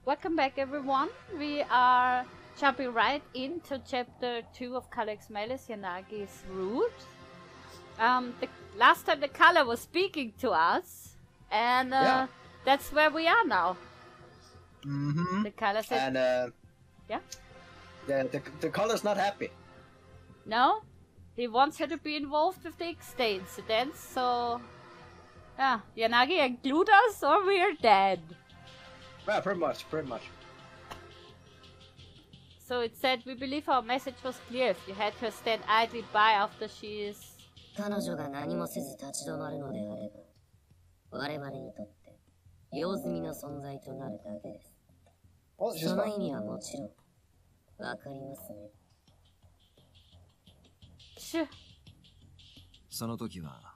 Welcome back, everyone. We are jumping right into chapter 2 of Collar's Malice, Yanagi's Root. The last time the Collar was speaking to us, and that's where we are now. Mm-hmm. The Collar said, and yeah? The Collar's not happy. No? He wants her to be involved with the Isnt incident, so... Yeah, Yanagi, include us or we're dead. Yeah, pretty much. So it said, we believe our message was clear. If you had her stand idly by after she is... 彼女が何もせず立ち止まるのであれば、我々にとって用済みの存在となるだけです。その意味はもちろんわかりますね。その時は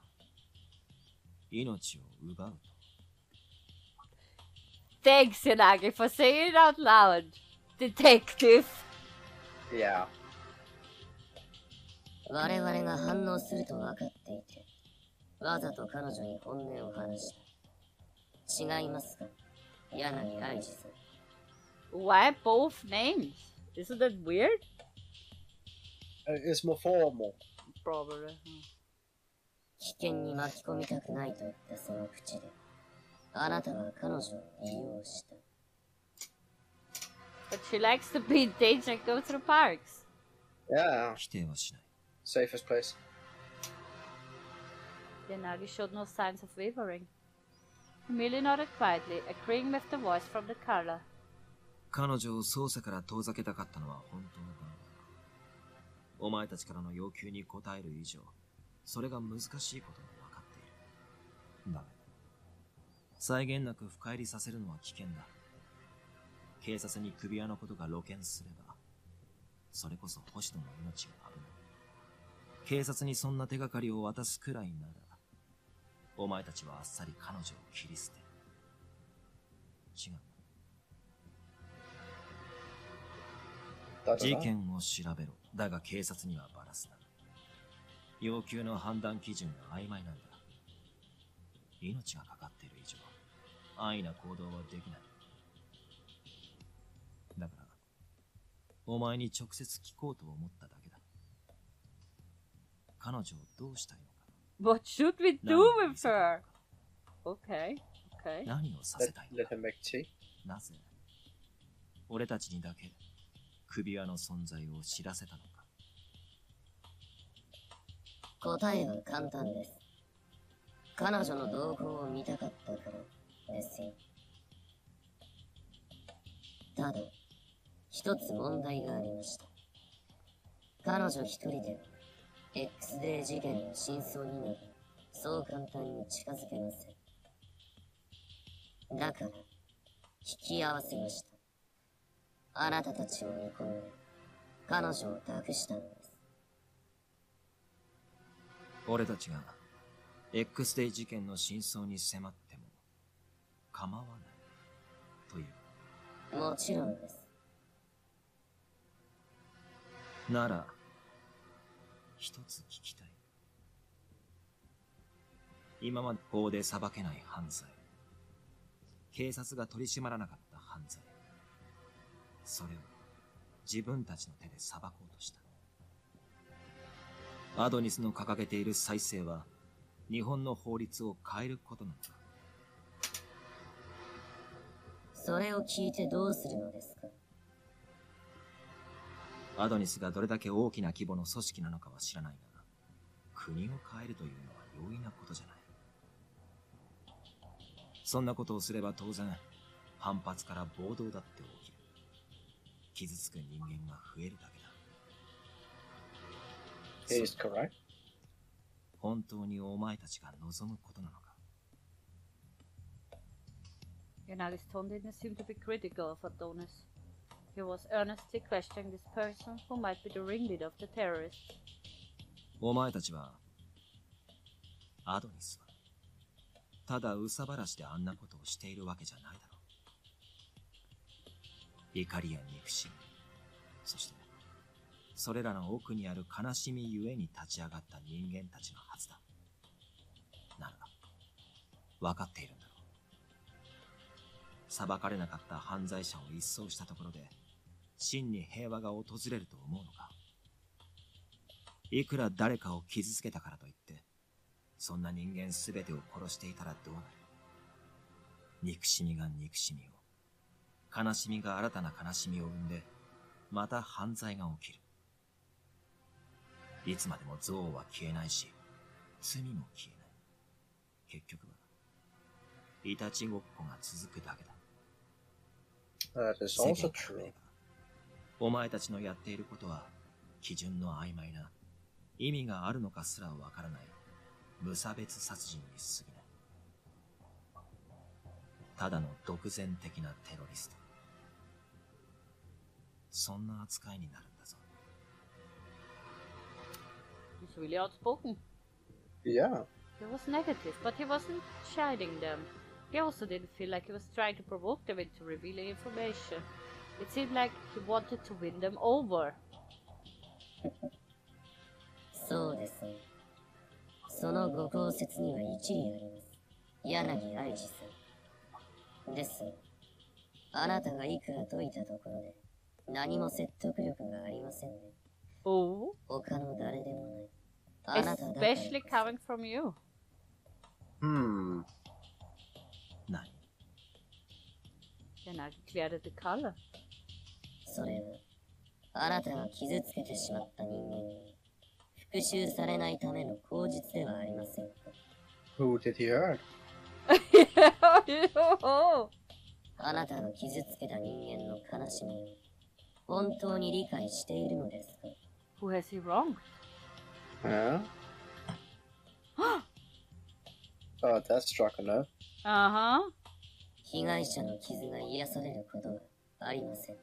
命を奪うと。Thanks, Yanagi, for saying it out loud. Detective. Yeah. 我々が反応すると分かっていて、わざと彼女に本音を話した。違いますか、柳愛知さん。Why both names? Isn't that weird? It's more formal. Probably. 危険に巻き込みたくないと言ったその口で、あなたは彼女を利用した。But she likes to be in danger and go through parks. Yeah. 否定はしない。Safest place. Yanagi showed no signs of wavering. He merely nodded quietly, agreeing with the voice from the Collar. 彼女を捜査から遠ざけたかったのは本当だ。お前たちからの要求に応える以上、それが難しいことも分かっている。だめ。際限なく深入りさせるのは危険だ。警察に首輪のことが露見すれば、それこそ星野の命が危ない。警察にそんな手がかりを渡すくらいなら、お前たちはあっさり彼女を切り捨てる。違う。事件を調べろ。だが警察にはバラすな。要求の判断基準が曖昧なんだ。命がかかっている以上、安易な行動はできない。だから、お前に直接聞こうと思っただけだ。彼女をどうしたいのか。What should we do with her? Okay, okay. 何をさせたいのか。 Let him make tea. なぜ、俺たちにだけ首輪の存在を知らせたのか。答えは簡単です。彼女の動向を見たかったからですよ。ただ、一つ問題がありました。彼女一人では X デー事件の真相になどそう簡単に近づけません。だから引き合わせました。あなたたちを見込んで彼女を託したのです。俺たちが X デー事件の真相に迫っても構わないという。もちろんです。なら一つ聞きたい。今まで法で裁けない犯罪、警察が取り締まらなかった犯罪、それを自分たちの手で裁こうとした。アドニスの掲げている再生は日本の法律を変えることなのか。それを聞いてどうするのですか。アドニスがどれだけ大きな規模の組織なのかは知らないが、国を変えるというのは容易なことじゃない。そんなことをすれば当然反発から暴動だって起きる。傷つく人間が増えるだけだ。Is correct. 本当にお前たちが望むことなのか。Yanagi's tone didn't seem to be critical of Adonis. He was earnestly questioning this person who might be the ringleader of the terrorists. お前たちは、アドニスは、ただ憂さ晴らしであんなことをしているわけじゃないだろう。怒りや憎しみ、そして、それらの奥にある悲しみゆえに立ち上がった人間たちのはずだ。なら、分かっているんだろう。裁かれなかった犯罪者を一掃したところで真に平和が訪れると思うのか。いくら誰かを傷つけたからといってそんな人間すべてを殺していたらどうなる。憎しみが憎しみを、悲しみが新たな悲しみを生んでまた犯罪が起きる。いつまでも憎悪は消えないし罪も消えない。結局はいたちごっこが続くだけだ。That is also true. お前たちのやっていることは基準の曖昧な、意味があるのかすらわからない無差別殺人に過ぎない。ただの独善的なテロリスト。そんな扱いになるんだぞ。He's really outspoken. Yeah. He was negative, but he wasn't chiding them. He also didn't feel like he was trying to provoke them into revealing information. It seemed like he wanted to win them over. そうですね。そのご公説には一理あります。柳愛知さん。ですが、あなたがいくら解いたところで何も説得力がありませんね。Oh? 他の誰でもない。あなただから。 Especially coming from you. Hmm. 何？ Yanagi cleared the color. それは、あなたが傷つけてしまった人間に復讐されないための口実ではありませんか。 Who did he hurt? あなたが傷つけた人間の悲しみを本当に理解しているのですか。 Who has he wronged? Yeah. Oh, that struck a nerve. Uh-huh. 被害者の傷が癒されることはありません。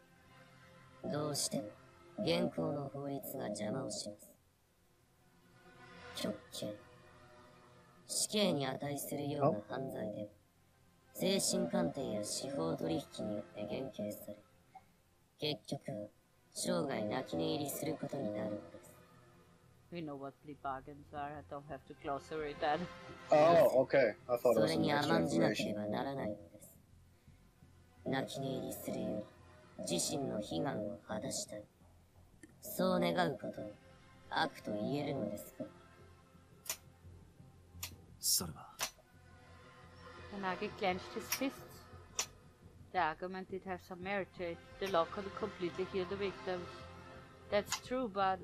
どうしても現行の法律が邪魔をします。極刑。死刑に値するような犯罪でも精神鑑定や司法取引によって減刑され、結局は生涯泣き寝入りすることになるのです。 We know what plea bargains are. I don't have to glossary read that. Oh, okay. I thought it そ was れ some に extra 甘んじなけれ information. ばならないのです。泣き寝入りするより自身の悲願を果たしたい。そう願うことを悪と言えるのですか。それは Yanagi clenched his fists. The argument did have some merit to it. The law couldn't completely heal the victims. That's true, but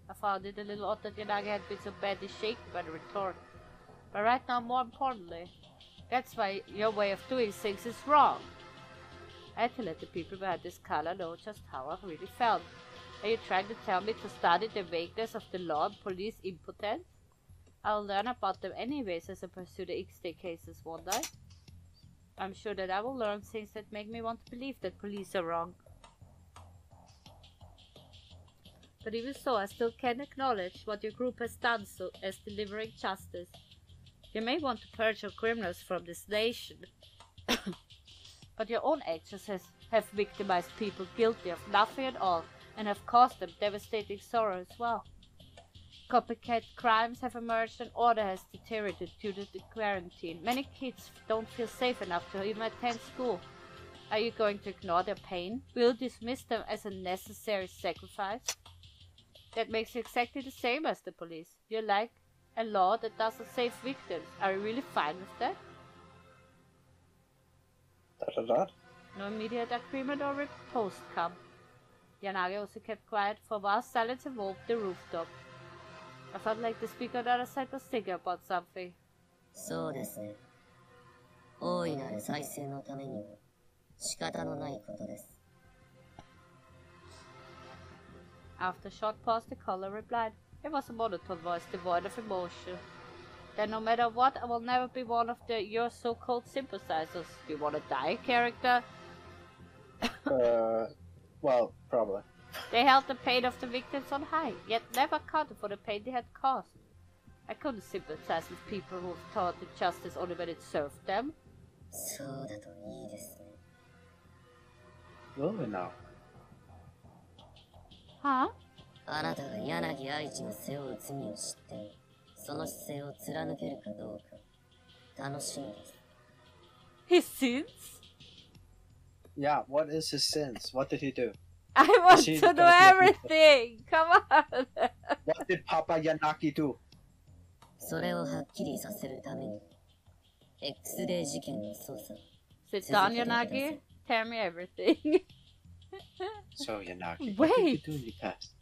I found it a little odd that Yanagi had been so badly shaken by the retort. But right now, more importantly, that's why your way of doing things is wrong. I had to let the people behind this color know just how I really felt. Are you trying to tell me to study the vagueness of the law and police impotence? I'll learn about them anyways as I pursue the Ixtay cases, won't I? I'm sure that I will learn things that make me want to believe that police are wrong. But even so, I still can't acknowledge what your group has done so as delivering justice. You may want to purge your criminals from this nation, but your own actions have victimized people guilty of nothing at all and have caused them devastating sorrow as well. Copycat crimes have emerged and order has deteriorated due to the quarantine. Many kids don't feel safe enough to even attend school. Are you going to ignore their pain? Will you dismiss them as a necessary sacrifice? That makes you exactly the same as the police. You like a law that doesn't save victims. Are you really fine with that? No immediate agreement or riposte come. Yanagi also kept quiet, for a while silence involved the rooftop. I felt like the speaker on the other side was thinking about something. そうですね。大いなる再生のためには仕方のないことです。 After a short pause, the caller replied. It was a monotone voice devoid of emotion. Then no matter what, I will never be one of your so-called sympathizers. Do you want to die, character? Well, probably. They held the pain of the victims on high, yet never accounted for the pain they had caused. I couldn't sympathize with people who thought the justice only when it served them. そうだといいですね。 Will we now? Huh? あなたが柳愛知の背負う罪を知ってその姿勢を貫けるかどうか楽しみです。 His sins? Yeah, what is his sins? What did he do? I want he to know gonna kill people? everything! Come on! What did Papa Yanagi do? それをはっきりさせるために X デー事件の捜査 Sit down, Yanagi. Tell me everything. So Yanagi, what did you Wait! do in the past?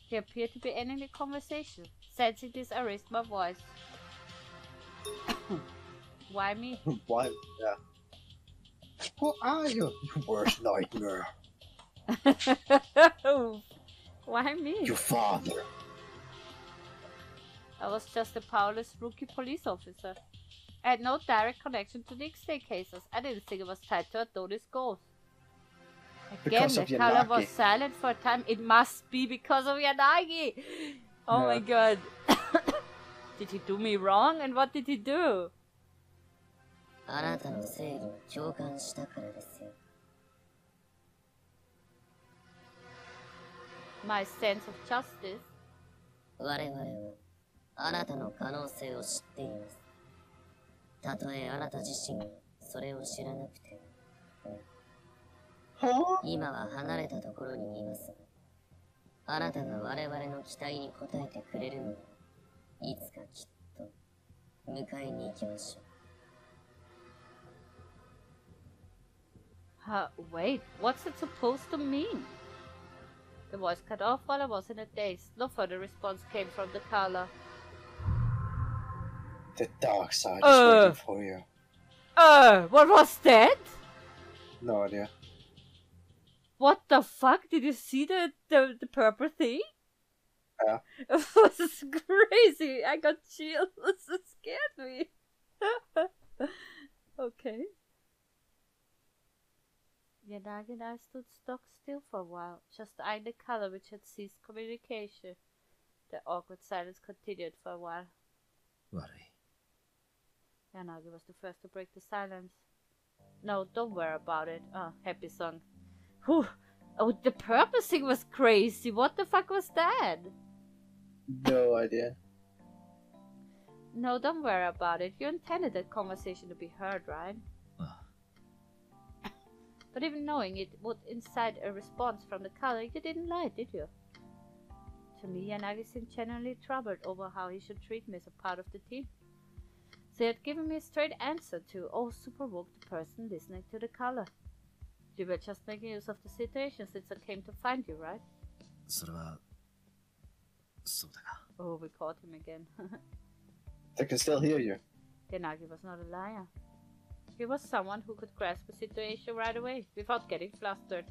He appeared to be ending the conversation. Sensing this, I raised my voice. Why me? What? Yeah. Who are you? You worst nightmare. Why me? Your father. I was just a powerless rookie police officer. I had no direct connection to the X-ray cases. I didn't think it was tied to Adonis' goals. Again, Because the of color Yanagi. was silent for a time. It must be because of Yanagi! Oh my god. Did he do me wrong? And what did he do? あなたの正義に共感したからですよ My sense of justice. 我々はあなたの可能性を知っていますたとえあなた自身がそれを知らなくても Huh? 今は離れたところにいますがあなたが我々の期待に応えてくれるのはいつかきっと迎えに行きましょう Wait, what's it supposed to mean? The voice cut off while I was in a daze. No further response came from the color. The dark side is waiting for you. What was that? No idea. What the fuck? Did you see the purple thing? Yeah. It was crazy. I got chills. It scared me. Okay. Yanagi and I stood stock still for a while, just eyeing the color which had ceased communication. The awkward silence continued for a while. 悪い。 Yanagi was the first to break the silence. No, don't worry about it. Oh, happy song. Whew. Oh, the purposing was crazy. What the fuck was that? No idea. No, don't worry about it. You intended that conversation to be heard, right? But even knowing it would incite a response from the color, you didn't lie, did you? To me, Yanagi seemed genuinely troubled over how he should treat me as a part of the team. So he had given me a straight answer to, oh, superwoke the person listening to the color. You were just making use of the situation since I came to find you, right? それは、そうだが。 Oh, we caught him again. They can still hear you. Yanagi was not a liar. He was someone who could grasp the situation right away, without getting flustered.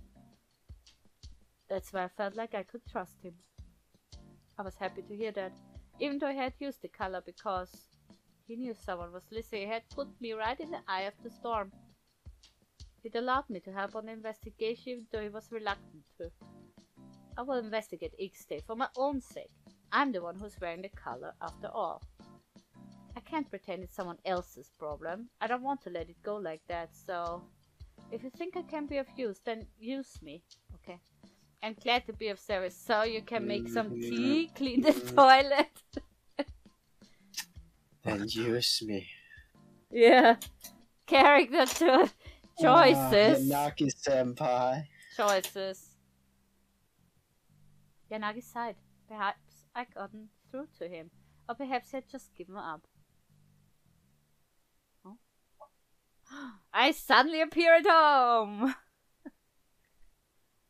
That's why I felt like I could trust him. I was happy to hear that, even though he had used the color because he knew someone was listening. He had put me right in the eye of the storm. It allowed me to help on the investigation, even though he was reluctant to. I will investigate X-Day for my own sake. I'm the one who's wearing the color after all. I can't pretend it's someone else's problem. I don't want to let it go like that, so... If you think I can be of use, then use me, okay? I'm glad to be of service, so you can make some tea, clean the toilet. Then use me. Yeah. Character choices. Yanagi-senpai. Choices. Yanagi sighed. Perhaps I gotten through to him. Or perhaps he had just given up. Oh. I suddenly appear at home!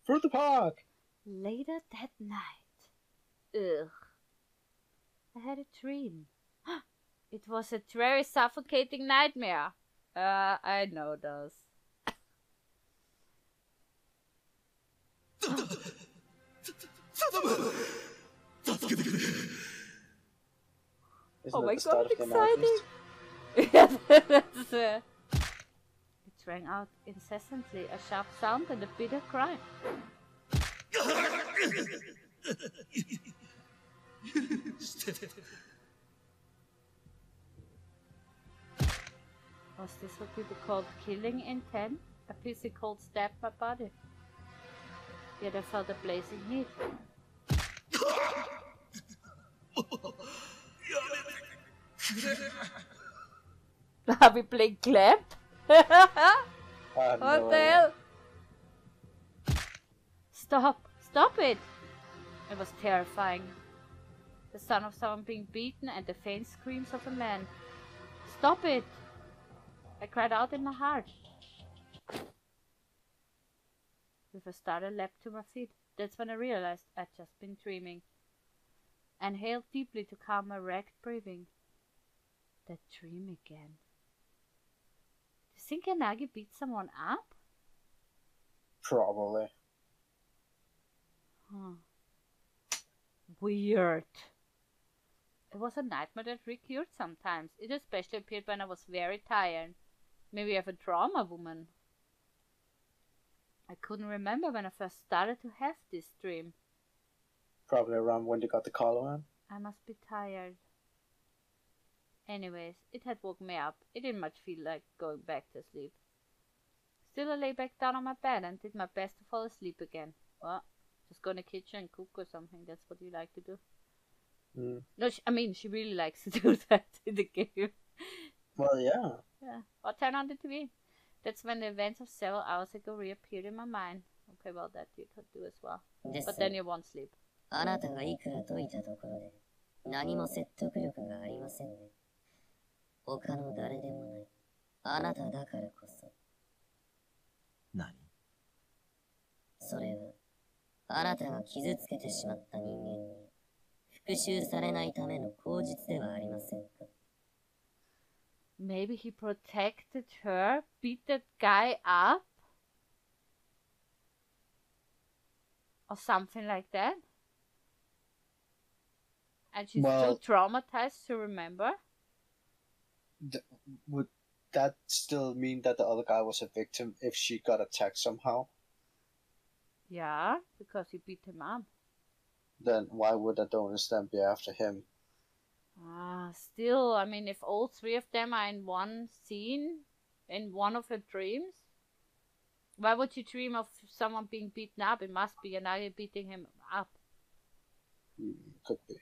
Through the park! Later that night. Ugh. I had a dream. It was a very suffocating nightmare. I know those. Oh my god, exciting! It rang out incessantly, a sharp sound and a bitter cry. Was this what people called killing intent? A pissy cold stabbed my body. Yet I felt a blazing heat. Are we playing clap? What the hell? Stop! Stop it! It was terrifying. The sound of someone being beaten and the faint screams of a man. Stop it! I cried out in my heart. With a startled leap to my feet, that's when I realized I'd just been dreaming. I inhaled deeply to calm my ragged breathing. That dream again. Do you think Yanagi beat someone up? Probably. Huh. Weird. It was a nightmare that recurred sometimes. It especially appeared when I was very tired. Maybe I have a trauma, woman. I couldn't remember when I first started to have this dream. Probably around when they got the collar on. I must be tired. Anyways, it had woken me up. It didn't much feel like going back to sleep. Still, I lay back down on my bed and did my best to fall asleep again. Well, just go in the kitchen and cook or something. That's what you like to do. Mm. No, she really likes to do that in the game. Well, yeah. Yeah. Or turn on the TV. That's when the events of several hours ago reappeared in my mind. Okay, well, that you could do as well. But then you won't sleep. あなたがいくら解いたところで何も説得力がありませんね。他の誰でもないあなただからこそ。何？それはあなたが傷つけてしまった人間に復讐されないための口実ではありませんか。Maybe he protected her, beat that guy up? Or something like that? And she's too traumatized to remember? Would that still mean that the other guy was a victim if she got attacked somehow? Yeah, because he beat him up. Then why would Adonis then be after him? Still, I mean, if all three of them are in one scene, in one of her dreams, why would you dream of someone being beaten up? It must be Yanagi beating him up. Could be.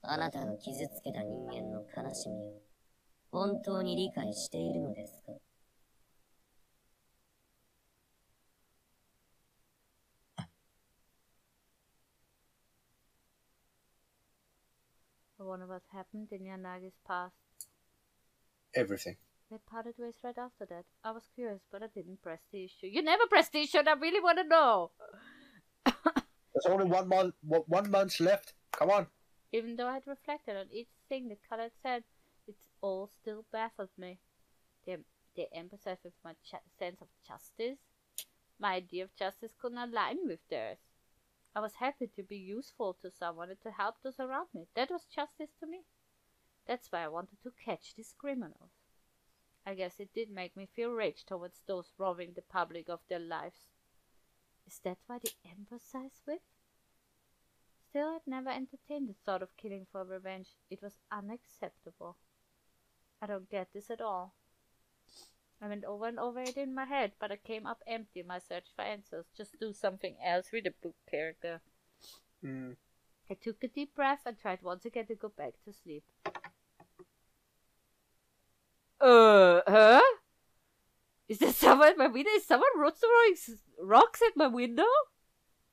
あなたの傷つけた人間の悲しみを本当に理解しているのですか。I wonder what happened in Yanagi's past. Everything. They parted ways right after that. I was curious, but I didn't press the issue. You never press the issue, and I really want to know. There's only 1 month. 1 month left. Come on. Even though I had reflected on each thing the color had said, it all still baffled me. They emphasized with my sense of justice. My idea of justice couldn't align with theirs. I was happy to be useful to someone and to help those around me. That was justice to me. That's why I wanted to catch these criminals. I guess it did make me feel rage towards those robbing the public of their lives. Is that why they emphasize with? Still, I'd never entertained the thought of killing for revenge. It was unacceptable. I don't get this at all. I went over and over it in my head, but I came up empty in my search for answers. Just do something else, read a book character. I took a deep breath and tried once again to go back to sleep. Huh? Is there someone at my window? Is someone throwing rocks at my window?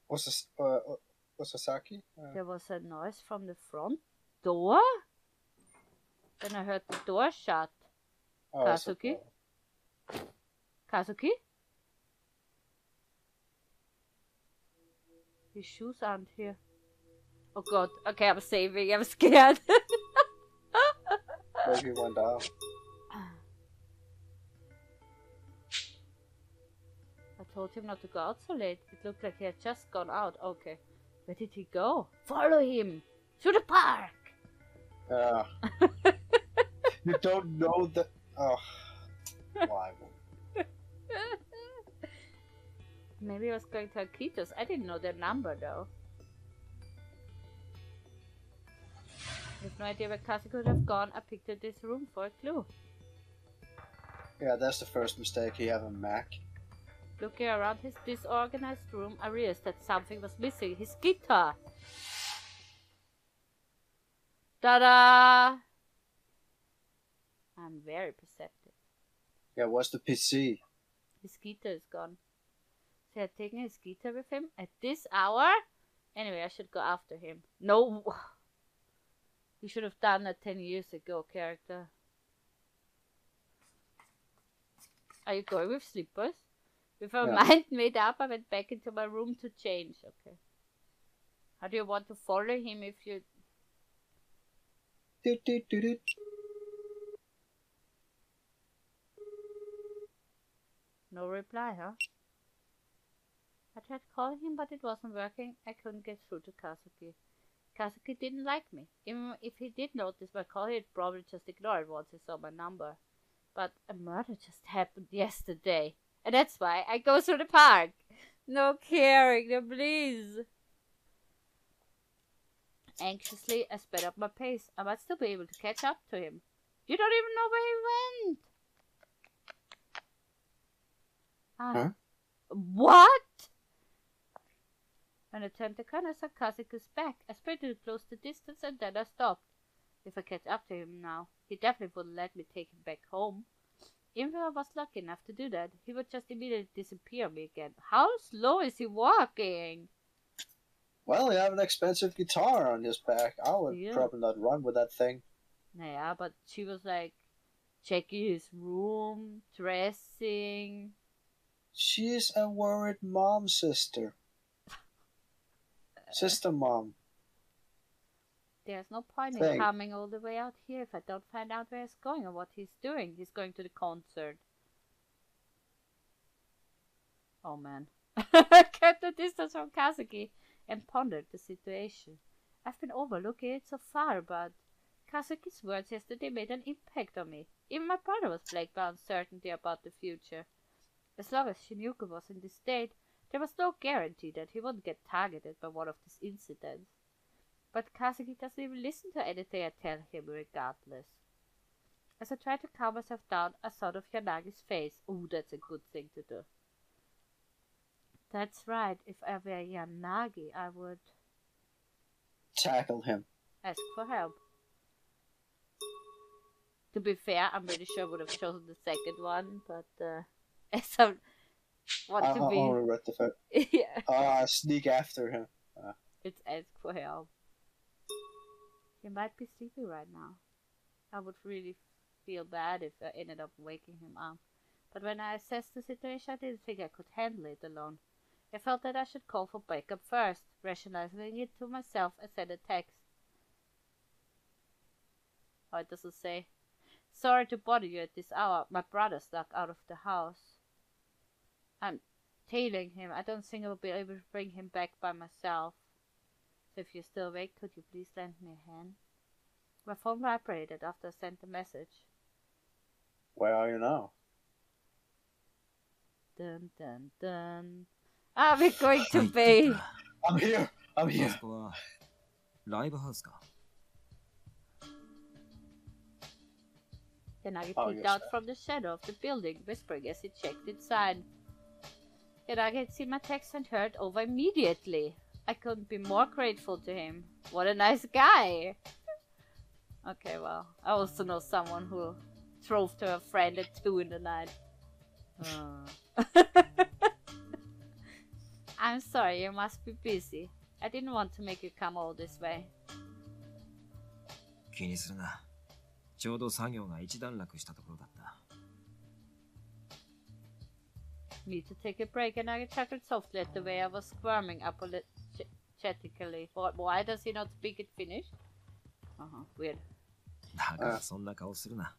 Was Sasaki? There was a noise from the front door. Then I heard the door shut. Kazuki? Kazuki? His shoes aren't here. Oh god. Okay, I'm saving. I'm scared. Maybe he went out. I told him not to go out so late. It looked like he had just gone out. Okay. Where did he go? Follow him! To the park! You don't know the... Why? Maybe I was going to Akitos. I didn't know their number though. I have no idea where Kazuki could have gone. I picked up this room for a clue. Yeah, that's the first mistake. He have a Mac. Looking around his disorganized room, I realized that something was missing. His guitar! Ta-da! I'm very perceptive. Yeah, what's the PC? His guitar is gone. They're taking his guitar with him at this hour? Anyway, I should go after him. No! He should have done that 10 years ago, character. Are you going with slippers? With her mind made up, I went back into my room to change. Okay. How do you want to follow him if you... No reply, huh? I tried calling him, but it wasn't working. I couldn't get through to Kazuki. Kazuki didn't like me. Even if he did notice my call, he'd probably just ignore it once he saw my number. But a murder just happened yesterday. And that's why I go through the park. No caring, no please. Anxiously, I sped up my pace. I might still be able to catch up to him. You don't even know where he went. Huh? What? When I turned the corner, I saw Kazuki's back. I sprinted to close the distance and then I stopped. If I catch up to him now, he definitely wouldn't let me take him back home. Even if I was lucky enough to do that, he would just immediately disappear me again. How slow is he walking? Well, you have an expensive guitar on his back. I would probably not run with that thing. Yeah, but she was like checking his room, dressing. She's a worried mom, sister. Sister mom. There's no point in coming all the way out here if I don't find out where he's going or what he's doing. He's going to the concert. Oh man. I kept the distance from Kazuki and pondered the situation. I've been overlooking it so far, but Kazuki's words yesterday made an impact on me. Even my brother was plagued by uncertainty about the future. As long as Shinuko was in this state, there was no guarantee that he wouldn't get targeted by one of these incidents. But Kazuki doesn't even listen to anything I tell him regardless. As I tried to calm myself down, I thought of Yanagi's face. Ooh, that's a good thing to do. That's right, if I were Yanagi, I would... tackle him. Ask for help. To be fair, I'm pretty sure I would have chosen the second one, but as I want to be... I'll regret the fact. Yeah. Sneak after him. It's ask for help. He might be sleeping right now. I would really feel bad if I ended up waking him up. But when I assessed the situation, I didn't think I could handle it alone. I felt that I should call for backup first. Rationalizing it to myself, I sent a text. Oh, it doesn't say. Sorry to bother you at this hour. My brother snuck out of the house. I'm tailing him. I don't think I will be able to bring him back by myself. So if you're still awake, could you please lend me a hand? My phone vibrated after I sent the message. Where are you now? Dun dun dun. Are we going to be? I'm here. I'm here. Yanagi peeked out from the shadow of the building, whispering as he checked inside. Yanagi had seen my text and heard over immediately. I couldn't be more grateful to him. What a nice guy! Okay, well, I also know someone who drove to a friend at 2 in the night. I'm sorry, you must be busy. I didn't want to make you come all this way. 気にするな。ちょうど作業が一段落したところだった。Need to take a break, and I chuckled softly at the way I was squirming apologetically. Why does he not speak it Finnish? Weird. だからそんな顔するな。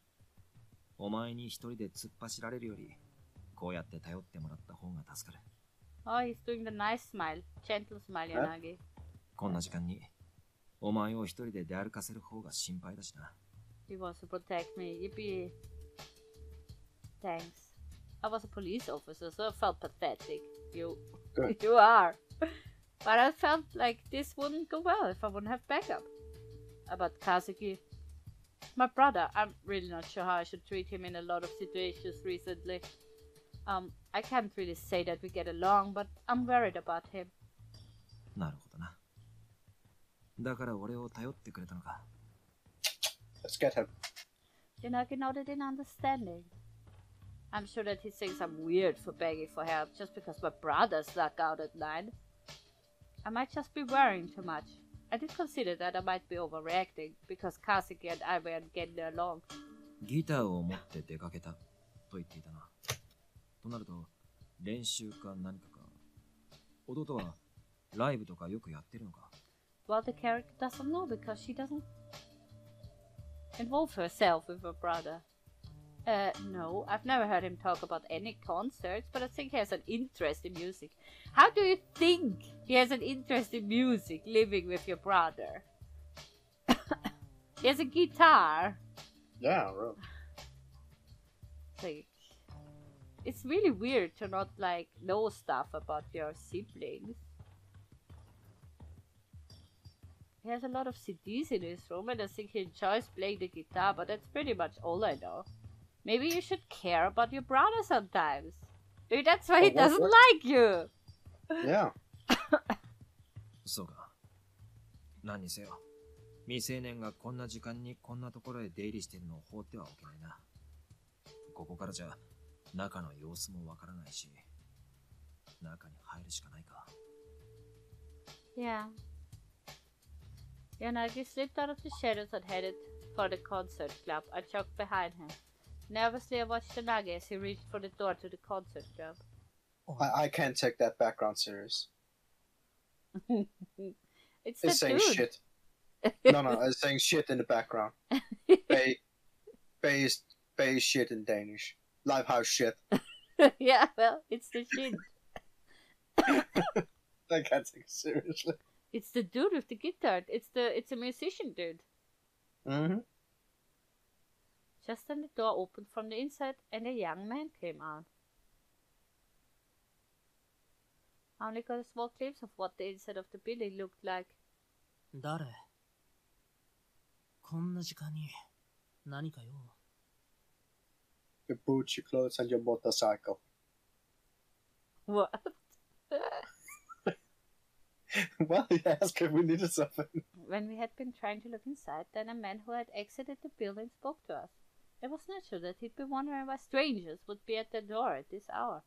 お前に一人で突っ走られるより、こうやって頼ってもらった方が助かる。Oh, he's doing the nice smile. Gentle smile, Yanagi. こんな時間に、お前を一人で出歩かせる方が心配だしな。He wants to protect me. Yippee. Thanks. I was a police officer, so I felt pathetic. You are. But I felt like this wouldn't go well if I wouldn't have backup. About Kazuki. My brother, I'm really not sure how I should treat him in a lot of situations recently. I can't really say that we get along, but I'm worried about him. なるほどな。だから俺を頼ってくれたのか。Let's get him. Yanagi nodded in understanding. I'm sure that he thinks I'm weird for begging for help just because my brother snuck out at night. I might just be worrying too much. I did consider that I might be overreacting because Kazuki and I weren't getting along. ギターを持って出かけたと言っていたな。となると、練習か何かか。弟はライブとかよくやってるのか？ Well, the character doesn't know because she doesn't involve herself with her brother. No, I've never heard him talk about any concerts, but I think he has an interest in music. How do you think he has an interest in music living with your brother? He has a guitar. Yeah, really. Like, it's really weird to not like know stuff about your siblings. He has a lot of CDs in his room and I think he enjoys playing the guitar, but that's pretty much all I know. Maybe you should care about your brother sometimes. Maybe that's why he doesn't like you. Yeah. そうか。何にせよ、未成年がこんな時間にこんなところへ出入りしているのを放ってはおけないな。ここからじゃ中の様子もわからないし、中に入るしかないか。Yeah. Yanagi slipped out of the shadows and headed for the Consert Club. I jogged behind him. Nervously, I watched Yanagi as he reached for the door to the Consert Club. I can't take that background serious. It's saying dude. shit. No, it's saying shit in the background. Bay shit in Danish. Livehouse shit. Yeah, well, it's the shit. I can't take it seriously. It's the dude with the guitar. It's a musician dude. Mm-hmm. Just then the door opened from the inside and a young man came out. I only got a small glimpse of what the inside of the building looked like. 誰？こんな時間に何かよ。Your boots, your clothes, and your motorcycle. What? Well, yes, we needed something. When we had been trying to look inside, then a man who had exited the building spoke to us. It was natural that he'd be wondering why strangers would be at the door at this hour.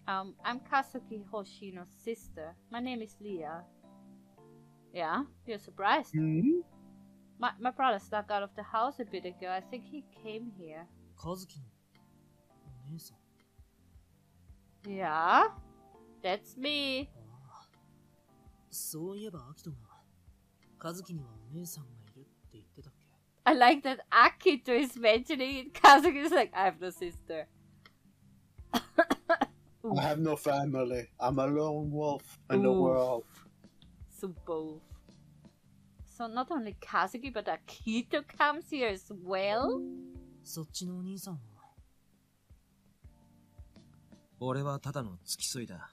I'm Kazuki Hoshino's sister. My name is Leah. Yeah? You're surprised? Mm-hmm. My brother snuck out of the house a bit ago. I think he came here. Kazuki のお姉さん。 Yeah? That's me. そういえばアキトがカズキにはお姉さんがいるって言ってたっけ？ I like that Akito is mentioning it. Kazuki is like, I have no sister. I have no family. I'm a lone wolf in the world. So both. So not only Kazuki but Akito comes here as well? そっちのお兄さんは？俺はただの付き添いだ。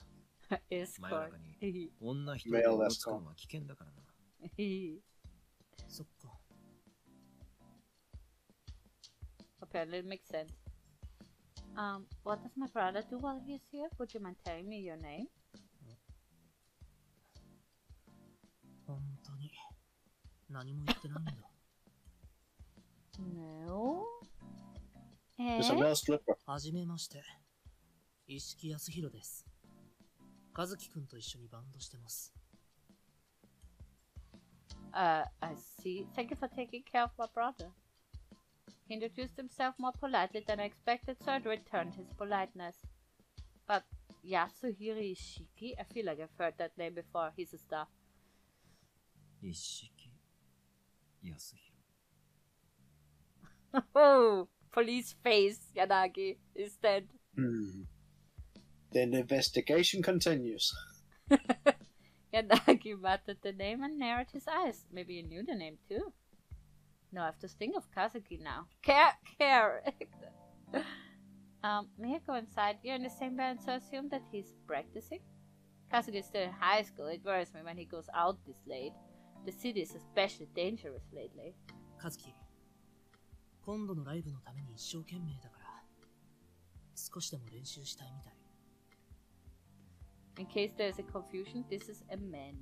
Escort. 真夜中に女一人で追いつくのは危険だからな。そっか。Apparently it makes sense. What does my brother do while he's here? Would you mind telling me your name? 本当に何も言ってないんだ。No? There's a male stripper. はじめまして。一色康弘です。和樹くんと一緒にバンドしてます。I see. Thank you for taking care of my brother. He introduced himself more politely than I expected, so I returned his politeness. But Yasuhiro Ishiki? I feel like I've heard that name before. He's a star. Ishiki Yasuhiro. Oh, police face, Yanagi, is dead. Then the investigation continues. Yanagi muttered the name and narrowed his eyes. Maybe you knew the name too. No, I have to think of Kazuki now. Character. May I go inside? You're in the same band, so I assume that he's practicing? Kazuki is still in high school. It worries me when he goes out this late. The city is especially dangerous lately. Kazuki, 今度のライブのために一生懸命だから、少しでも練習したいみたい。In case there's a confusion, this is a man.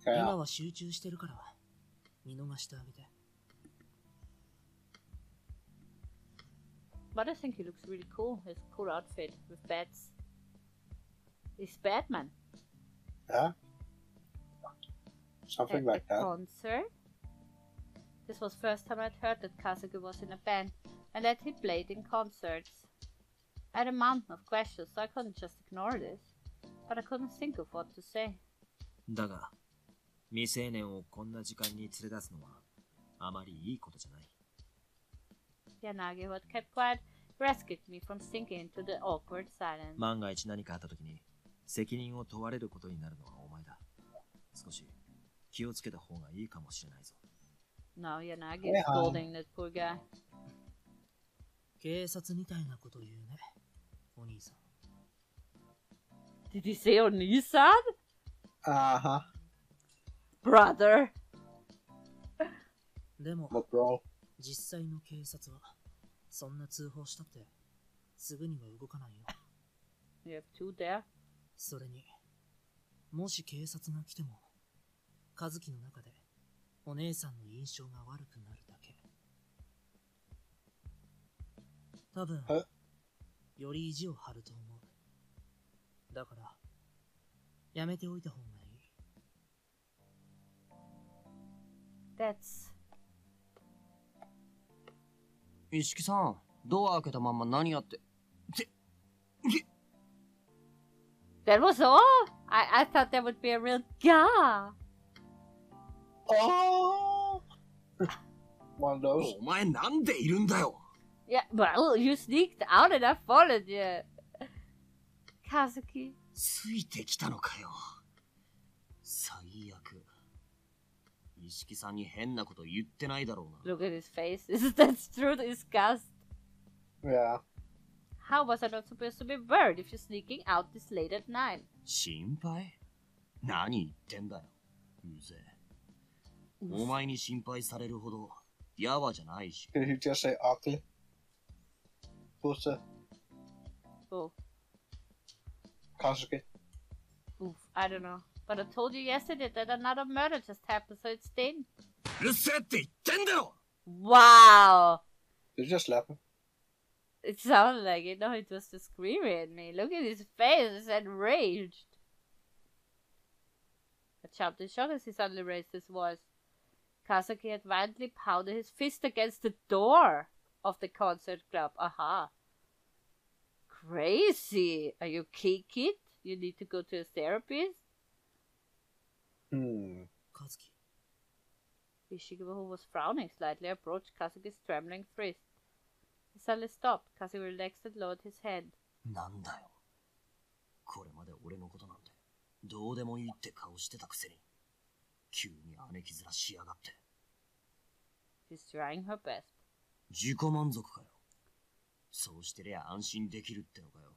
今は集中してるから見逃してあげて。But I think he looks really cool. His cool outfit with bats. He's Batman. Yeah. Something like that. Concert. This was first time I'd heard that Kazuki was in a band and that he played in concerts. I had a mountain of questions, so I couldn't just ignore this. But I couldn't think of what to say. だが、未成年をこんな時間に連れ出すのはあまりいいことじゃない。Yanagi, who had kept quiet, rescued me from sinking into the awkward silence. 万が一何かあった時に責任を問われることになるのはお前だ。少し気をつけた方がいいかもしれないぞ。No, Yanagi is scolding that poor guy. 警察みたいなこと言うね、お兄さん。Did he say Onisan? Uh-huh. Brother. でも、 But bro. 実際の警察はそんな通報したってすぐには動かないよ。You have two there. それに、もし警察が来ても、和樹の中でお姉さんの印象が悪くなるだけ。多分、より意地を張ると思う。だから、やめておいた方がいい。That's... 一色さん、ドア開けたまんま何やって。That was all? I thought that would be a real gah. Oh! One of those. お前なんでいるんだよ。Yeah, well, you sneaked out and I followed you. Kazuki. ついてきたのかよ。最悪。一色さんに変なこと言ってないだろうな。Look at his face. That's true disgust. Yeah. How was I not supposed to be worried if you're sneaking out this late at night? 心配？何言ってんだよ。うぜえ。お前に心配されるほどやわじゃないし。Did he just say ugly? Buster. Oh. Kazuki. Oof, I don't know. But I told you yesterday that another murder just happened, so it's didn't. うるせえって言ってんだよ。 Wow! Did you just slap him? It sounded like it. No, it was just screaming at me. Look at his face. It's enraged. I jumped in shock as he suddenly raised his voice. Kazuki had violently pounded his fist against the door of the Consert Club. Aha. Crazy. Are you okay, kid? You need to go to a therapist?和樹。Ishikiba, who was frowning slightly, approached Kazuki's trembling wrist. He suddenly stopped. Kazuki relaxed and lowered his head. なんだよ。これまで俺のことなんてどうでもいいって顔してたくせに急に姉貴面しやがって。 She's trying her best. 自己満足かよ。そうしてりゃ安心できるってのかよ。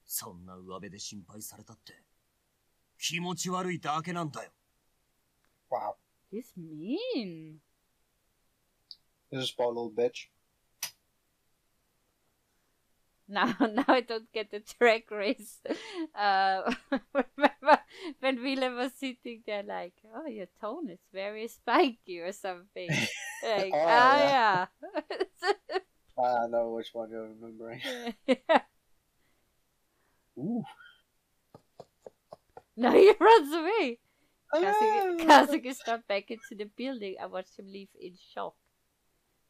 そんな上辺で心配されたって気持ち悪いだけなんだよ。 Wow. He's mean. This is a spoiled little bitch. Now I don't get the track race. Remember when Wheeler was sitting there like, oh, your tone is very spiky or something. Like, Oh, yeah. I know which one you're remembering. Ooh. Now he runs away. Kazuki stepped back into the building. I watched him leave in shock.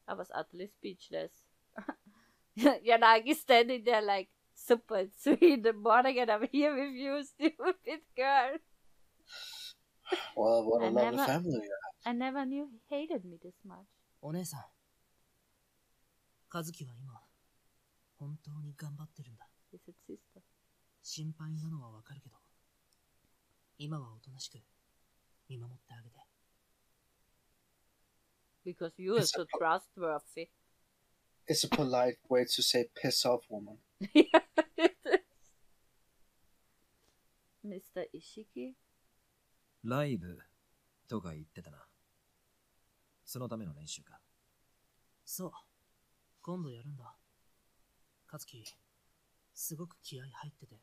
I was utterly speechless. Yanagi standing there like, super, it's 3 in the morning and I'm here with you, stupid girl. Well, what a lovely family you have. I never knew he hated me this much. お姉さん。和樹は今、本当に頑張ってるんだ。He said sister. 心配なのはわかるけど、今はおとなしく見守ってあげて。Because you are so trustworthy. It's a polite way to say piss off, woman. Yeah, it is. Mr. Ishiki? ライブとか言ってたな。そのための練習か。そう。今度やるんだ。和樹、すごく気合入ってて、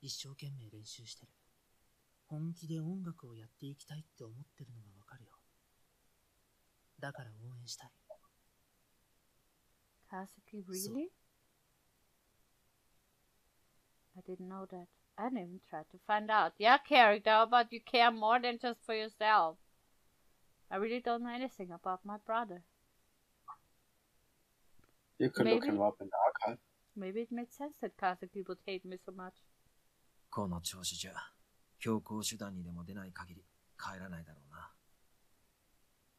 一生懸命練習してる。本気で音楽をやっていきたいって思ってるのがわかるよ。だから応援したい。Kazuki, really? I didn't know that. I didn't even try to find out. Yeah, character, but you care more than just for yourself. I really don't know anything about my brother. You could look him up in the archive. Maybe it made sense that Kazuki would hate me so much. この調子じゃ、強行手段にでも出ない限り帰らないだろ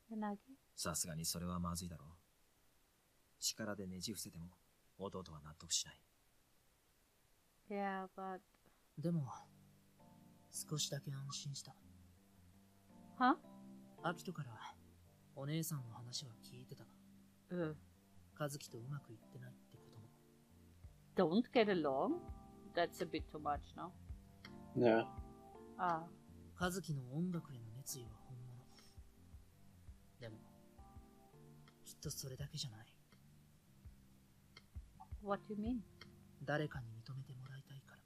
うな。Yanagi? さすがにそれはまずいだろう。力でねじ伏せても弟は納得しない。Yeah, but... でも、少しだけ安心した。は？アキトからお姉さんの話は聞いてた。和樹とうまくいってないってことも。Don't get along? That's a bit too much, no? Yeah. ああ。和樹の音楽への熱意は本物。でも、きっとそれだけじゃない。What do you mean? 誰かに認めてもらいたいから。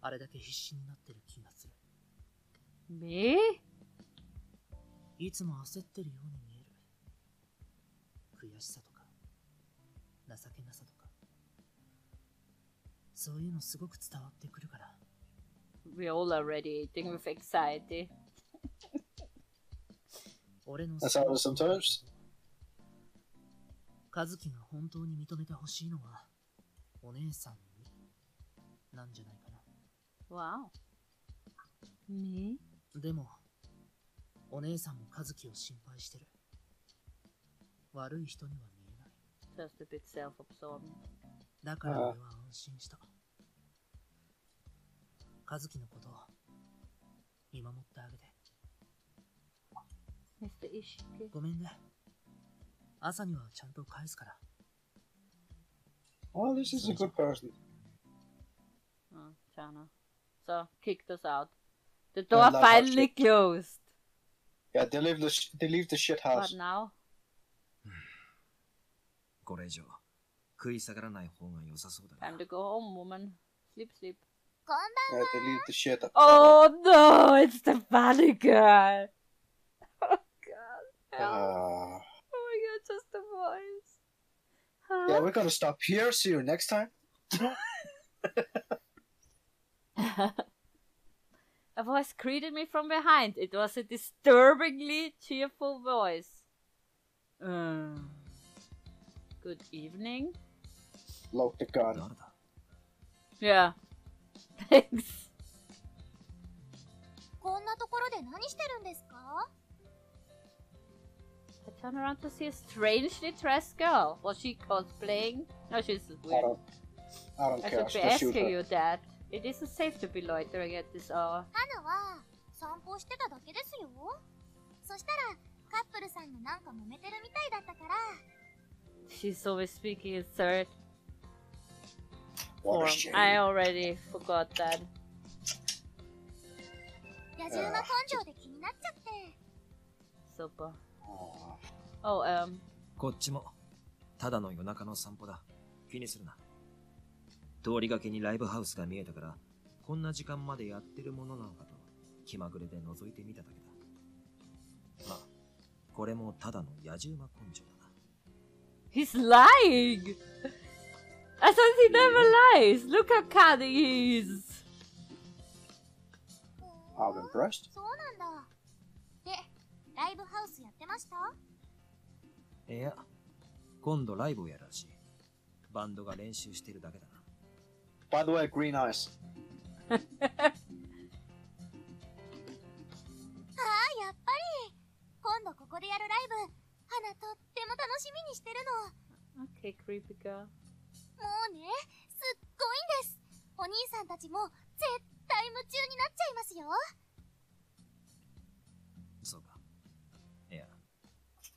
あれだけ必死になってる気がする。Me? いつも焦ってるように見える。悔しさとか、情けなさとか。そういうのすごく伝わってくるから。We're all already eating with anxiety. 俺の That's how it is sometimes. 和樹が本当に認めてほしいのは、お姉さんになんじゃないかな。Wow. Me? でも、お姉さんも和樹を心配してる。悪い人には見えない。Just a bit self-absorbed. だから俺は安心した。和樹のことを見守ってあげて。Mr. Ishiki. ごめんね。朝にはちゃんと返すから。Well, this is a good person. Chana. So, kicked us out. The door finally closed. Yeah, they leave the shit house. What now? これ以上食い下がらない方が良さそうだな。 Time to go home, woman. Sleep, sleep. Yeah, they leave the shit up. Oh no, it's the funny girl. Oh god. Oh my god, just the voice. Huh? Yeah, we're gonna stop here. See you next time. A voice greeted me from behind. It was a disturbingly cheerful voice. Good evening. Load the gun. Yeah. Thanks. こんなところで何してるんですか? I turned around to see a strangely dressed girl. Was she cosplaying? No, she's weird. I don't I care. should be asking you that. It isn't safe to be loitering at this hour. 花は散歩してただけですよ。そしたらカップルさんがなんか揉めてるみたいだったから。She's always speaking in third What a form. shame. I already forgot that. 野獣の根性で気になっちゃって。Super. Oh, こっちもただの夜中の散歩だ。気にするな。通りがけにライブハウスが見えたから、こんな時間までやってるものなのかと気まぐれで覗いてみただけだ。まあ、これもただの野獣馬根性だな。He's lying! I thought he never lies! Look how cunning he is! I'm impressed. そうなんだ。で、ライブハウスやってました？いや、今度ライブをやるらしい。バンドが練習してるだけだな。By the way, green eyes. ああ、やっぱり。今度ここでやるライブ、花とっても楽しみにしてるの。Okay, creepy girl. もうね、すっごいんです。お兄さんたちも絶対夢中になっちゃいますよ。そうか。いや、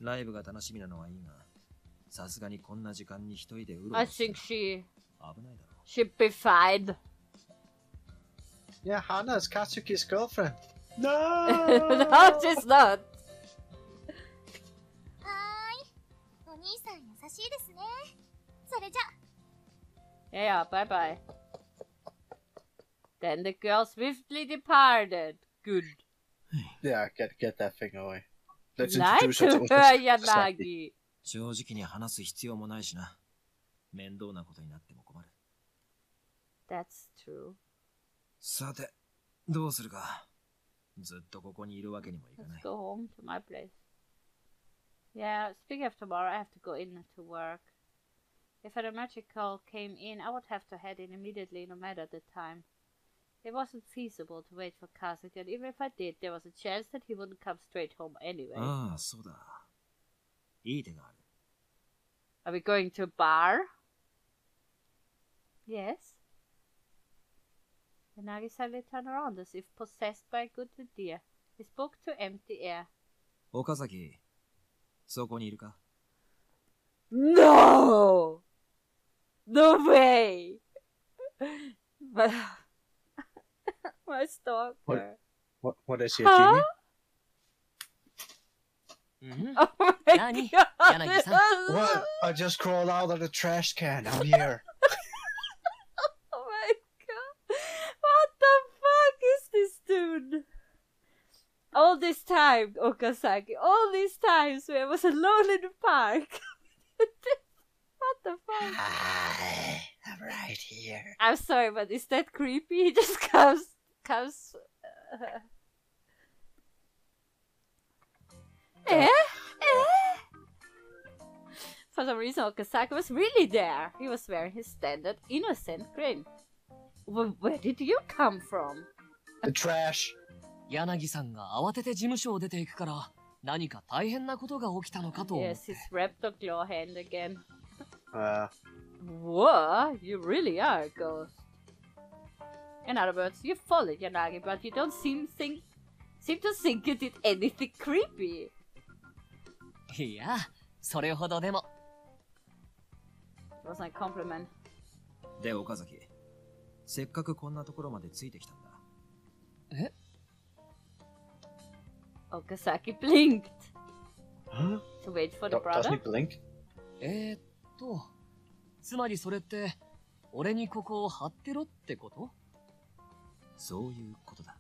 ライブが楽しみなのはいいが、さすがにこんな時間に一人でうろう I ろして think she 危ないだろう。 should be fine. Yeah, Hana is Katsuki's girlfriend. No! No, she's not. はーい。お兄さん優しいですね。それじゃ。Yeah, bye bye. Then the girl swiftly departed. Good. Yeah, get that thing away. Let's Lie introduce her to to her, society. Yanagi. 正直に話す必要もないしな。面倒なことになっても困る。That's true. さて、どうするか。ずっとここにいるわけにもいかない。Let's go home to my place. Yeah, speaking of tomorrow, I have to go in to work. If a magical came in, I would have to head in immediately, no matter the time. It wasn't feasible to wait for Kazuki, and even if I did, there was a chance that he wouldn't come straight home anyway. ああ、そうだ。いい手がある。Are we going to a bar? Yes. Yanagi suddenly turned around as if possessed by a good idea. He spoke to empty air. 岡崎、そこにいるか？ No! No way! But my stalker. What is he, a genie? Oh my Nani? god! Yanagi-san. What? I just crawled out of the trash can. I'm here. Oh my god! What the fuck is this dude? All this time, Okazaki, all these times where I was alone in the park. What the fuck? Hi, I'm right here. I'm sorry, but is that creepy? He just comes. For some reason, Okazaki was really there. He was wearing his standard innocent grin. Where did you come from? The trash. 柳さんが慌てて事務所を出ていくから、何か大変なことが起きたのかと思って。Yes, his raptor claw hand again. Whoa, you really are a ghost. In other words, you followed Yanagi, but you don't seem to think you did anything creepy. いや、それほどでも。It was my compliment. で、岡崎、せっかくこんなところまでついてきたんだ。え？ Okazaki blinked. Huh? To wait for the brother? Doesn't he blink? つまりそれって、俺にここを張ってろってこと？そういうことだ。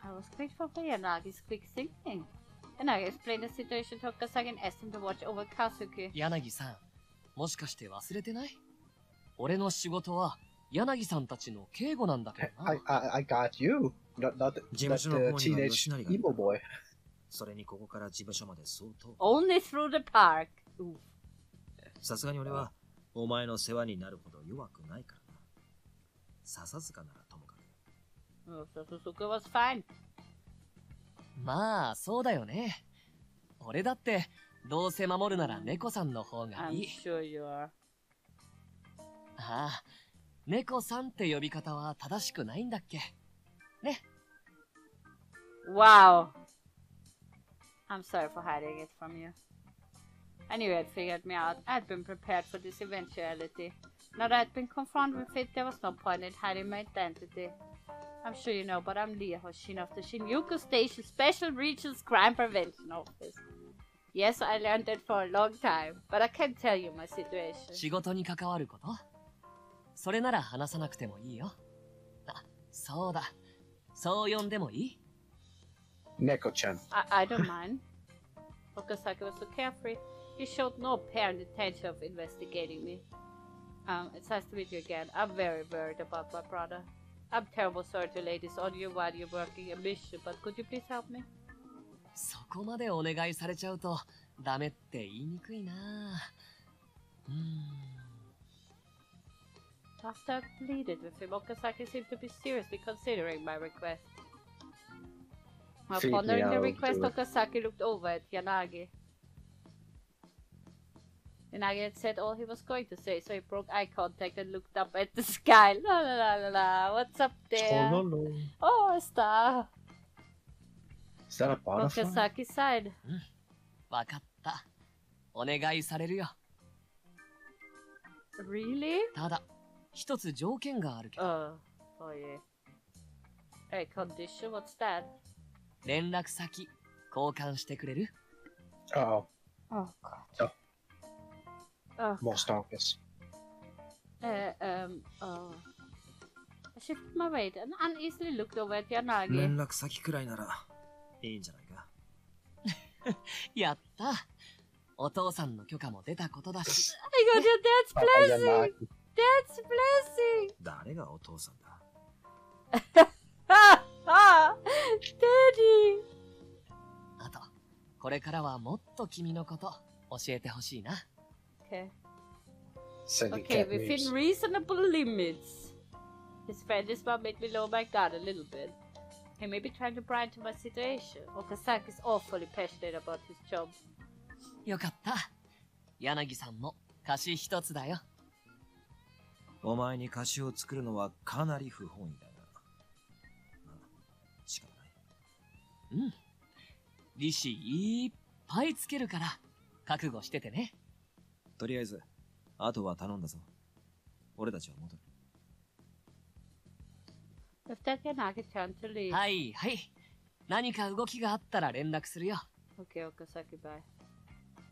I was grateful for Yanagi's quick thinking. Yanagi explained the situation to Okazaki and asked him to watch over Kazuki. 柳さん、もしかして忘れてない？俺の仕事は柳さんたちの警護なんだけどな。I got you. Not the teenage evil boy. それにここから事務所まで相当。Only through the park. さすがに俺はお前の世話になるほど弱くないからな。笹塚ならともかく。Sasuke was fine. まあ、そうだよね。俺だって、どうせ守るなら猫さんの方がいい。I'm sure you are. ああ、猫さんって呼び方は正しくないんだっけ？ね。Wow. I'm sorry for hiding it from you. I knew you had figured me out. I had been prepared for this eventuality. Now that I had been confronted with it, there was no point in hiding my identity. I'm sure you know, but I'm Lia Hoshino of the Shinjuku Station Special Regions Crime Prevention Office. Yes, I learned that for a long time, but I can't tell you my situation. 仕事に関わること？それなら話さなくてもいいよ。あ、そうだ。そう呼んでもいい？ Neko-chan. I don't mind. Okazaki was so carefree. He showed no apparent intention of investigating me. It's nice to meet you again. I'm very worried about my brother. I'm terribly sorry to lay this on you while you're working a mission, but could you please help me? そこまでお願いされちゃうとダメって言いにくいな。After I pleaded with him, Okazaki seemed to be seriously considering my request. While pondering the request, Okazaki looked over at Yanagi. Yanagi had said all he was going to say, so he broke eye contact and looked up at the sky. La la la la la, what's up there? Oh, a star. Is that a butterfly? Okazaki sighed. わかった。お願いされるよ。Really? ただ、一つ条件があるけど。Oh yeah. A condition? What's that? 連絡先、交換してくれる？ Oh. Oh god. More stalkers. I shifted my weight and uneasily looked over at Yanagi. 連絡先くらいならいいんじゃないか。やった。お父さんの許可も出たことだし。I got your dad's blessing! Dad's blessing! 誰がお父さんだ？Daddy! あと、これからはもっと君のこと教えてほしいな。Okay. Sending Okay, cat within memes. reasonable limits. His friend is what made me lower my guard a little bit. He may be trying to brighten my situation. Okazaki is awfully passionate about his job. よかった。柳さんも貸し一つだよ。お前に貸しを作るのはかなり不本意だが。まあ、仕方ない。うん。利子いっぱいつけるから覚悟しててね。とりあえず、あとは頼んだぞ。俺たちは戻る。With that, Yanagi turned to leave. はいはい。何か動きがあったら連絡するよ。Okay, Okazaki, bye.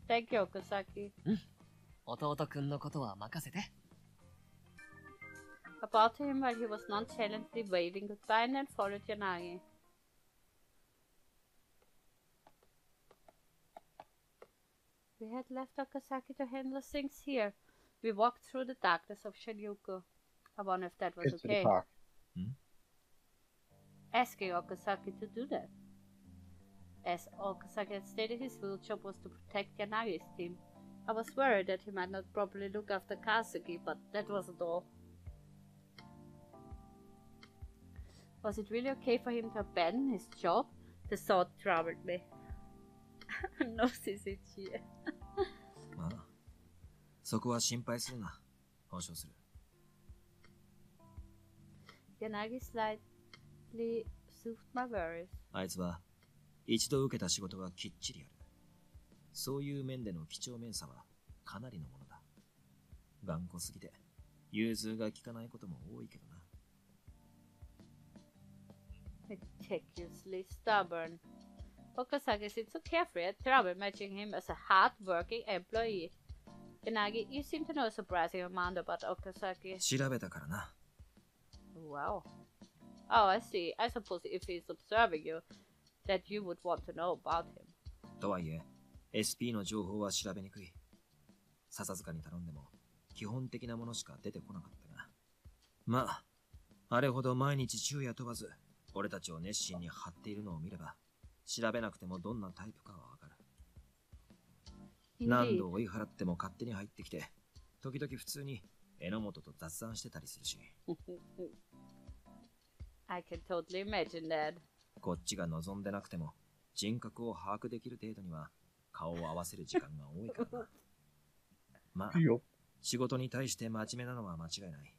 Thank you, Okazaki. うん。弟くんのことは任せて。I bowed to him while he was nonchalantly waving goodbye and then followed Yanagi. We had left Okazaki to handle things here. We walked through the darkness of Shinjuku. I wonder if that was Get to the okay. park. Asking Okazaki to do that. As Okazaki had stated, his real job was to protect Yanagi's team. I was worried that he might not properly look after Kazuki, but that wasn't all. Was it really okay for him to abandon his job? The thought troubled me. No, Sisichi. まあ、そこは心配するな。保証する。Yanagi slightly soothed my worries. あいつは一度受けた仕事はきっちりやる。そういう面での几帳面さはかなりのものだ。頑固すぎて融通が利かないことも多いけどな。Meticulously stubborn. Okazaki seemed so carefree, I had trouble matching him as a hard-working employee. Yanagi, you seem to know a surprising amount about Okazaki. 調べたからな。Wow. Oh, I see. I suppose if he's observing you, that you would want to know about him. とはいえ、SP の情報は調べにくい。笹塚に頼んでも基本的なものしか出てこなかったが。まあ、あれほど毎日昼夜問わず、俺たちを熱心に張っているのを見れば、調べなくてもどんなタイプかはわかる。何度追い払っても勝手に入ってきて、時々普通に榎本と雑談してたりするし。I can totally imagine that. こっちが望んでなくても、人格を把握できる程度には顔を合わせる時間が多いからな。まあ、仕事に対して真面目なのは間違いない。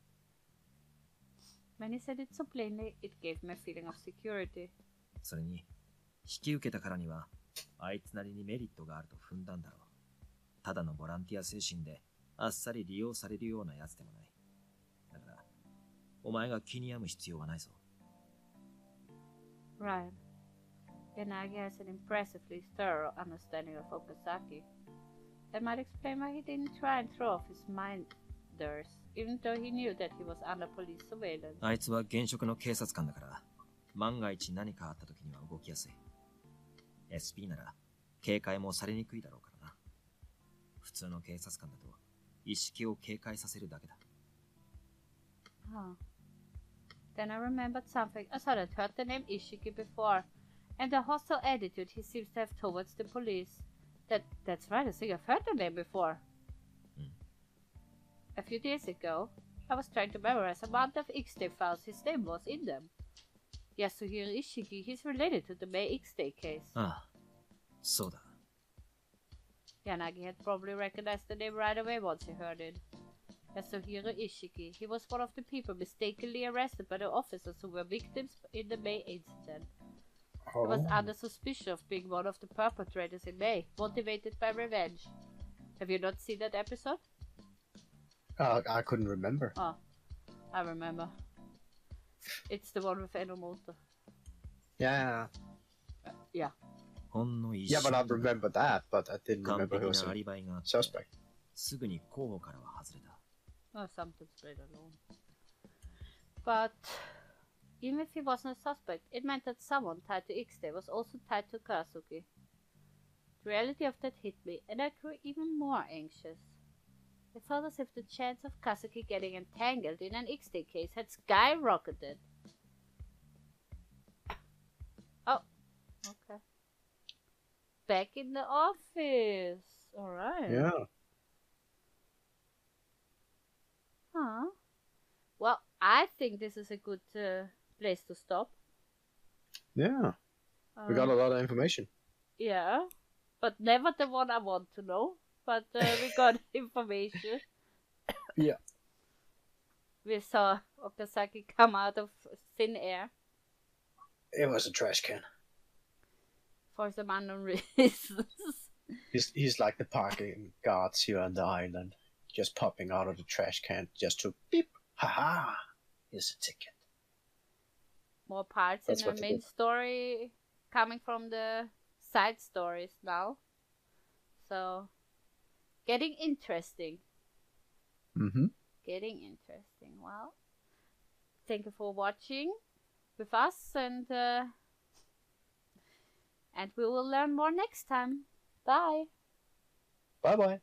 When he said it so plainly, it gave me a feeling of security. それに、引き受けたからには、あいつなりにメリットがあると踏んだんだろう。ただのボランティア精神で、あっさり利用されるようなやつでもない。だから、お前が気に病む必要はないぞ。Right. Yanagi has an impressively thorough understanding of Okazaki. That might explain why he didn't try and throw off his minders, even though he knew that he was under police surveillance. あいつは現職の警察官だから、万が一何かあった時には動きやすい。SP なら、警戒もされにくいだろうからな。普通の警察官だと、意識を警戒させるだけだ。Huh. Then I remembered something. I thought I'd heard the name Ishiki before, and the hostile attitude he seems to have towards the police. That's right, I think I've heard the name before. A few days ago, I was trying to memorize a amount of X-Day files his name was in them. Yasuhiro Ishiki, he's related to the May X-Day case. ああ、そうだ。Yanagi had probably recognized the name right away once he heard it. Yasuhiro Ishiki, he was one of the people mistakenly arrested by the officers who were victims in the May incident. He was under suspicion of being one of the perpetrators in May, motivated by revenge. Have you not seen that episode? I couldn't remember. Oh, I remember. It's the one with Enomoto. Yeah. Yeah. ほんの一 Yeah, 瞬 but I remember that, but I didn't 完 remember 璧 who was なア a リバイがあって、 suspect. すぐに候補からは外れた。Oh, something's played alone. But even if he wasn't a suspect, it meant that someone tied to X-Day was also tied to Kazuki. reality of that hit me, and I grew even more anxious. I felt as if the chance of Kazuki getting entangled in an XD case had skyrocketed. Oh, okay. Back in the office. Alright. Yeah. Huh. Well, I think this is a good place to stop. Yeah. We got a lot of information. Yeah. But never the one I want to know. But we got information. Yeah. We saw Okazaki come out of thin air. It was a trash can. For some unknown reasons. He's like the parking guards here on the island. Just popping out of the trash can just to beep. Haha. Here's a ticket. More parts That's in the main story coming from the side stories now. So, getting interesting. Mm-hmm. Getting interesting. Well, thank you for watching with us, and we will learn more next time. Bye. Bye-bye.